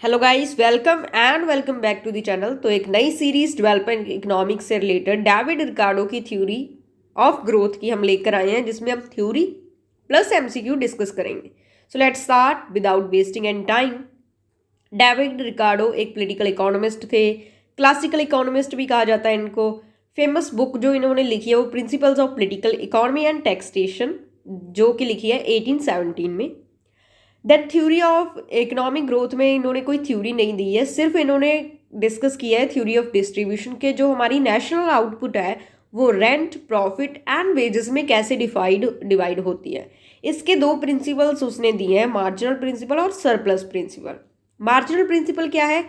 Hello guys, welcome back to the channel. तो एक नई सीरीज डेवलपमेंट इकोनॉमिक्स से रिलेटेड डेविड रिकार्डो की थ्योरी ऑफ ग्रोथ की हम लेकर आए हैं, जिसमें हम थ्योरी प्लस एमसीक्यू डिस्कस करेंगे। So let's start without wasting any time. David Ricardo एक पॉलिटिकल इकोनॉमिस्ट थे, क्लासिकल इकोनॉमिस्ट भी कहा जाता है इनको। फेमस बुक जो इन्होंने लिखी है वो principles of political economy and taxation, जो कि लिखी है 1817 में। Then theory of economic growth में इन्होंने कोई थ्योरी नहीं दी है, सिर्फ इन्होंने डिस्कस किया है थ्योरी ऑफ डिस्ट्रीब्यूशन के जो हमारी नेशनल आउटपुट है वो रेंट, प्रॉफिट एंड वेजेस में कैसे डिवाइड होती है। इसके दो प्रिंसिपल्स उसने दिए हैं, मार्जिनल प्रिंसिपल और सरप्लस प्रिंसिपल। मार्जिनल प्रिंसिपल क्या है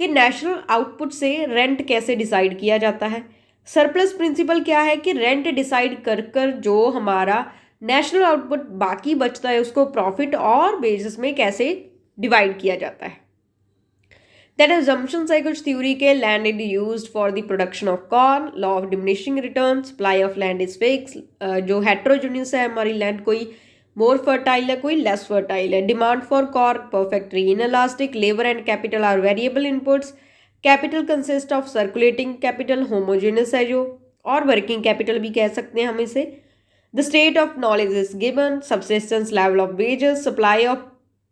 कि नेशनल आउटपुट से रेंट कैसे डिसाइड किया जाता है। सरप्लस प्रिंसिपल क्या है कि रेंट डिसाइड कर कर जो हमारा नेशनल आउटपुट बाकी बचता है उसको प्रॉफिट और वेजेस में कैसे डिवाइड किया जाता है। देन अजम्पशंस है कुछ थ्योरी के। Land is used for the production of corn, law of diminishing return, supply of land is fix. जो हेट्रोजेनियस है हमारी लैंड, कोई मोर फर्टाइल है कोई लेस फर्टाइल है। Demand for corn perfectly inelastic, labour and capital R variable inputs. Capital consist of circulating capital, homogeneous है जो, और वर्किंग कैपिटल भी कह सकते हैं हम इसे। The state of knowledge is given, subsistence level of wages, supply of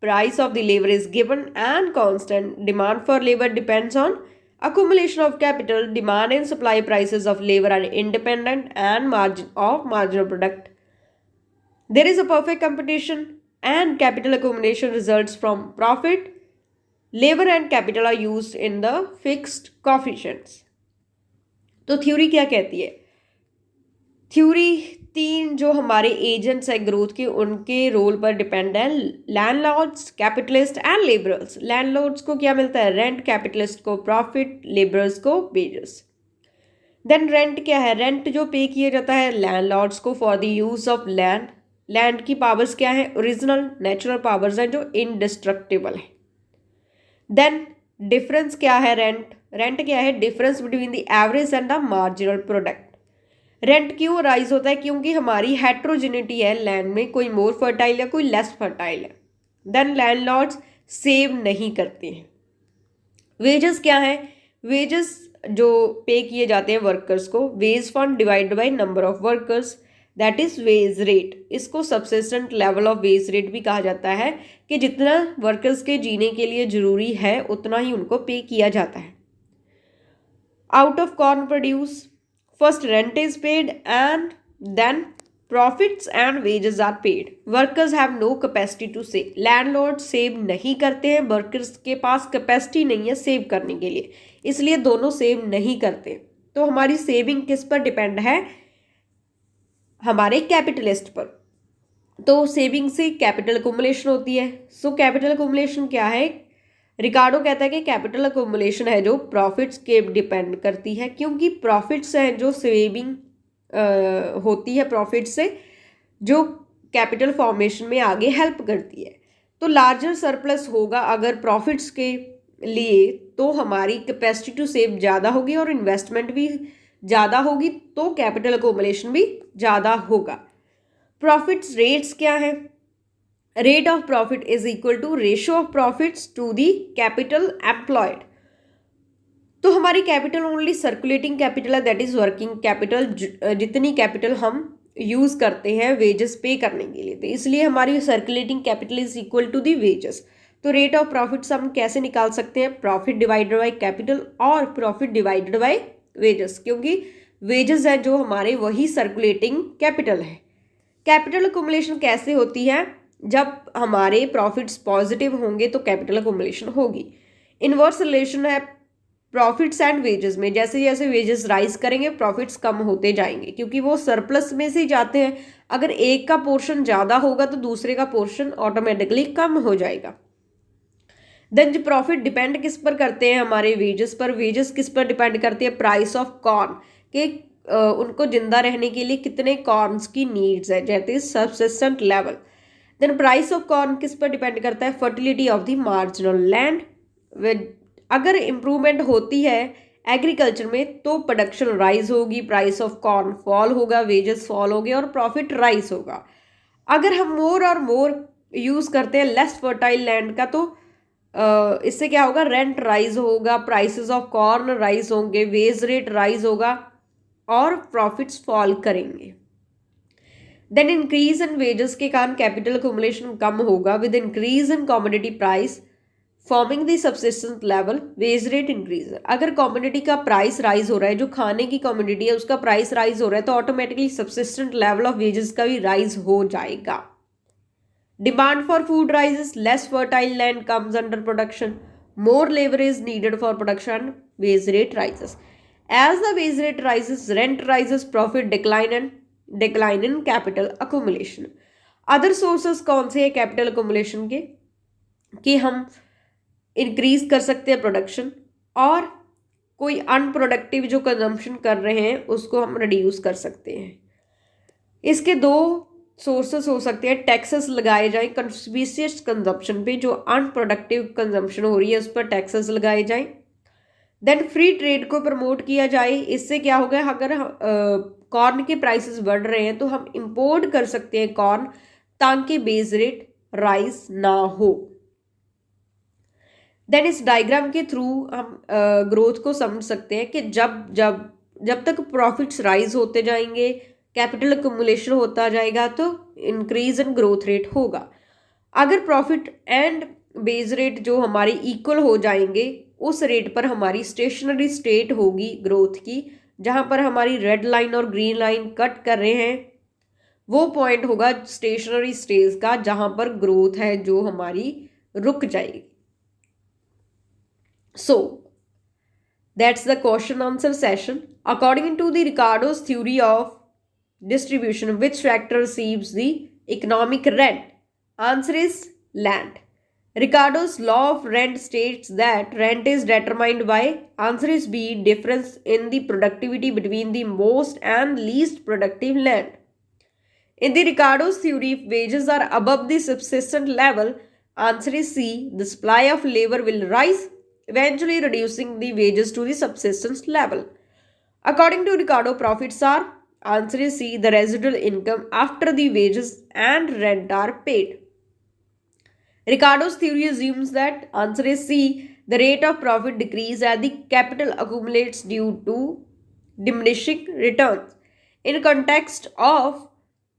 price of the labor is given and constant. Demand for labor depends on accumulation of capital. Demand and supply prices of labor are independent and marginal product. There is a perfect competition and capital accumulation results from profit. Labor and capital are used in the fixed coefficients. तो theory क्या कहती है? Theory तीन जो हमारे agents है growth के, उनके रोल पर डिपेंड है। Landlords, capitalist and labourers. Landlords को क्या मिलता है? रेंट। कैपिटलिस्ट को प्रॉफिट, लेबरर्स को वेजेस। देन रेंट क्या है? रेंट जो पे किया जाता है लैंडलॉर्ड्स को for the use of land. Land की पावर्स क्या है? ओरिजिनल नेचुरल पावर्स हैं जो इनडिस्ट्रक्टिबल है। देन डिफरेंस क्या है? रेंट क्या है? Difference between the average and the marginal product. Rent क्यों राइज होता है? क्योंकि हमारी हेट्रोजेनिटी है लैंड में, कोई मोर फर्टाइल है कोई लेस फर्टाइल है। देन लैंडलॉर्ड्स सेव नहीं करते हैं। वेजेस क्या है? वेजेस जो पे किए जाते हैं वर्कर्स को, wage fund divided by number of workers, that is wage rate. इसको subsistence level of wage rate भी कहा जाता है कि जितना वर्कर्स के जीने के लिए जरूरी है उतना ही उनको पे किया जाता है। Out of corn produce, first rent is paid and then profits and wages are paid. Workers have no capacity to save. Landlords save नहीं करते हैं, वर्कर्स के पास कैपेसिटी नहीं है सेव करने के लिए, इसलिए दोनों सेव नहीं करते। तो हमारी सेविंग किस पर डिपेंड है? हमारे कैपिटलिस्ट पर। तो सेविंग से कैपिटल अकुमुलेशन होती है। सो कैपिटल अकुमुलेशन क्या है? रिकार्डो कहता है कि कैपिटल अकुमुलेशन है जो प्रॉफिट्स के डिपेंड करती है, क्योंकि प्रॉफिट्स हैं जो सेविंग होती है, प्रॉफिट से जो कैपिटल फॉर्मेशन में आगे हेल्प करती है। तो लार्जर सरप्लस होगा अगर प्रॉफिट्स के लिए, तो हमारी कैपेसिटी टू सेव ज़्यादा होगी और इन्वेस्टमेंट भी ज़्यादा होगी, तो कैपिटल अकुमुलेशन भी ज़्यादा होगा। प्रॉफिट्स रेट्स क्या है? Rate of profit is equal to ratio of profits to the capital employed. तो हमारी कैपिटल ओनली सर्कुलेटिंग कैपिटल है, दैट इज वर्किंग कैपिटल। जितनी कैपिटल हम यूज करते हैं वेजेस पे करने के लिए, तो इसलिए हमारी circulating capital is equal to the wages. तो रेट ऑफ प्रॉफिट्स हम कैसे निकाल सकते हैं? प्रॉफिट डिवाइडेड बाई कैपिटल और प्रॉफिट डिवाइडेड बाई वेजेस, क्योंकि वेजेस है जो हमारे वही सर्कुलेटिंग कैपिटल है। कैपिटल अकुमुलेशन कैसे होती है? जब हमारे प्रॉफिट्स पॉजिटिव होंगे तो कैपिटल अकुमुलेशन होगी। इनवर्स रिलेशन है प्रॉफिट्स एंड वेजेस में, जैसे जैसे वेजेस राइज करेंगे प्रॉफिट्स कम होते जाएंगे, क्योंकि वो सरप्लस में से जाते हैं। अगर एक का पोर्शन ज़्यादा होगा तो दूसरे का पोर्शन ऑटोमेटिकली कम हो जाएगा। देन जो प्रॉफिट डिपेंड किस पर करते हैं? हमारे वेजेस पर। वेजेस किस पर डिपेंड करती है? प्राइस ऑफ कॉर्न के, उनको जिंदा रहने के लिए कितने कॉर्न्स की नीड्स है, जैसे subsistence level. Then price of corn किस पर डिपेंड करता है? Fertility of the marginal land. अगर इम्प्रूवमेंट होती है एग्रीकल्चर में तो प्रोडक्शन राइज होगी, प्राइस ऑफ कॉर्न फॉल होगा, वेजेस फॉल होंगे और प्रॉफिट राइज होगा। अगर हम मोर और मोर यूज़ करते हैं लेस फर्टाइल लैंड का, तो इससे क्या होगा, रेंट राइज होगा, प्राइसेस ऑफ कॉर्न राइज होंगे, वेज रेट राइज होगा और प्रॉफिट्स फॉल करेंगे। देन इंक्रीज इन वेजेस के कारण कैपिटल अक्यूमुलेशन कम होगा with increase in commodity price forming the subsistence level, wage rate increase. अगर कमोडिटी का प्राइस राइज हो रहा है, जो खाने की कमोडिटी है उसका प्राइस राइज हो रहा है, तो ऑटोमेटिकली सब्सिस्टेंट लेवल ऑफ वेजेस का भी राइज हो जाएगा। Demand for food rises, less fertile land comes under production, more labor is needed for production, wage rate rises. As the wage rate rises, rent rises, profit decline in capital accumulation. Other sources कौन से हैं capital accumulation के, कि हम increase कर सकते हैं production और कोई अनप्रोडक्टिव जो कंजम्पशन कर रहे हैं उसको हम रिड्यूस कर सकते हैं। इसके दो सोर्सेस हो सकते हैं, टैक्सेस लगाए जाएं कंस्पिशियस कंजम्पशन पे, जो अनप्रोडक्टिव कंजम्पशन हो रही है उस पर टैक्सेस लगाए जाएं। देन फ्री ट्रेड को प्रमोट किया जाए, इससे क्या होगा, अगर कॉर्न के प्राइसेस बढ़ रहे हैं तो हम इंपोर्ट कर सकते हैं कॉर्न, ताकि बेस रेट राइज ना हो। देन इस डायग्राम के थ्रू हम ग्रोथ को समझ सकते हैं कि जब तक प्रॉफिट्स राइज होते जाएंगे, कैपिटल अक्यूमुलेशन होता जाएगा, तो इंक्रीज इन ग्रोथ रेट होगा। अगर प्रॉफिट एंड बेस रेट जो हमारी इक्वल हो जाएंगे, उस रेट पर हमारी स्टेशनरी स्टेट होगी ग्रोथ की, जहां पर हमारी रेड लाइन और ग्रीन लाइन कट कर रहे हैं, वो पॉइंट होगा स्टेशनरी स्टेज का, जहां पर ग्रोथ है जो हमारी रुक जाएगी। So that's the question answer session. According to the रिकार्डो's theory of distribution, which factor receives the economic rent? Answer is land. Ricardo's law of rent states that rent is determined by, answer is B, difference in the productivity between the most and least productive land. In the Ricardo's theory, if wages are above the subsistence level, answer is C, the supply of labor will rise, eventually reducing the wages to the subsistence level. According to Ricardo, profits are, answer is C, the residual income after the wages and rent are paid. Ricardo's theory assumes that, answer is C, the rate of profit decrease as the capital accumulates due to diminishing returns. In context of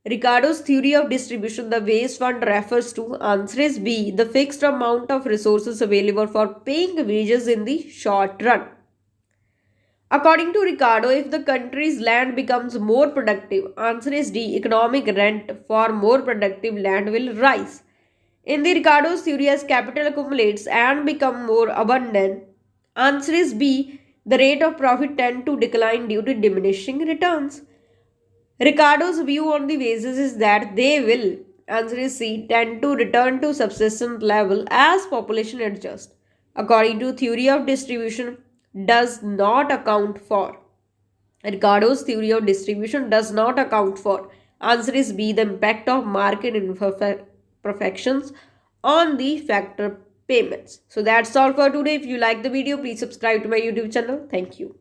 Ricardo's theory of distribution, the wage fund refers to, answer is B, the fixed amount of resources available for paying wages in the short run. According to Ricardo, if the country's land becomes more productive, answer is D, economic rent for more productive land will rise. In the Ricardo's theory, as capital accumulates and become more abundant, answer is B, the rate of profit tend to decline due to diminishing returns. Ricardo's view on the wages is that they will, answer is C, tend to return to subsistence level as population adjusts. According to theory of distribution, does not account for. Ricardo's theory of distribution does not account for. Answer is B, the impact of market imperfections on the factor payments. So that's all for today. If you like the video, please subscribe to my YouTube channel. Thank you.